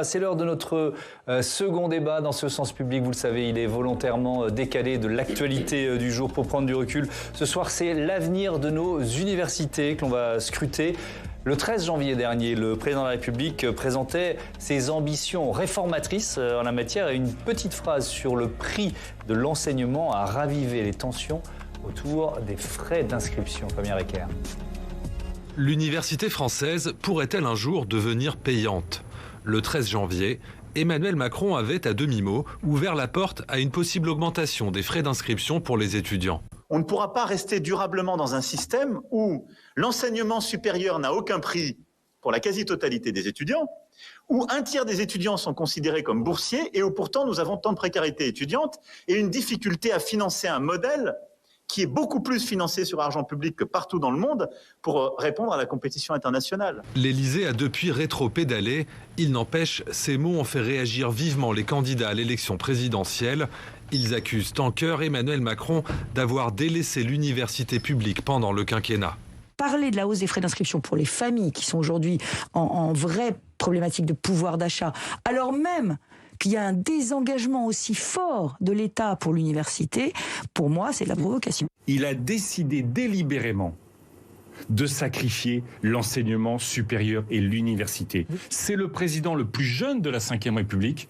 C'est l'heure de notre second débat dans ce sens public. Vous le savez, il est volontairement décalé de l'actualité du jour pour prendre du recul. Ce soir, c'est l'avenir de nos universités que l'on va scruter. Le 13 janvier dernier, le président de la République présentait ses ambitions réformatrices en la matière et une petite phrase sur le prix de l'enseignement a ravivé les tensions autour des frais d'inscription. Fabien Recker. L'université française pourrait-elle un jour devenir payante ? Le 13 janvier, Emmanuel Macron avait, à demi-mot, ouvert la porte à une possible augmentation des frais d'inscription pour les étudiants. On ne pourra pas rester durablement dans un système où l'enseignement supérieur n'a aucun prix pour la quasi-totalité des étudiants, où un tiers des étudiants sont considérés comme boursiers et où pourtant nous avons tant de précarité étudiante et une difficulté à financer un modèle qui est beaucoup plus financé sur argent public que partout dans le monde pour répondre à la compétition internationale. L'Élysée a depuis rétro-pédalé. Il n'empêche, ces mots ont fait réagir vivement les candidats à l'élection présidentielle. Ils accusent en chœur Emmanuel Macron d'avoir délaissé l'université publique pendant le quinquennat. Parler de la hausse des frais d'inscription pour les familles qui sont aujourd'hui en vraie problématique de pouvoir d'achat, alors même qu'il y a un désengagement aussi fort de l'État pour l'université, pour moi, c'est de la provocation. Il a décidé délibérément de sacrifier l'enseignement supérieur et l'université. C'est le président le plus jeune de la Ve République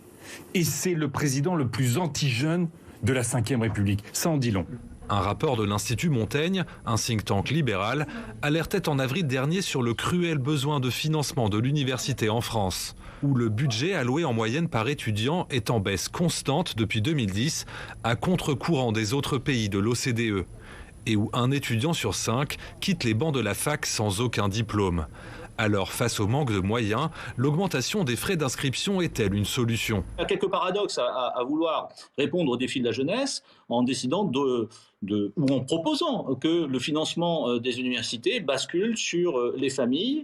et c'est le président le plus anti-jeune de la Ve République. Ça en dit long. Un rapport de l'Institut Montaigne, un think tank libéral, alertait en avril dernier sur le cruel besoin de financement de l'université en France, où le budget alloué en moyenne par étudiant est en baisse constante depuis 2010, à contre-courant des autres pays de l'OCDE, et où un étudiant sur 5 quitte les bancs de la fac sans aucun diplôme. Alors, face au manque de moyens, l'augmentation des frais d'inscription est-elle une solution ? Il y a quelques paradoxes à vouloir répondre aux défis de la jeunesse en décidant ou en proposant que le financement des universités bascule sur les familles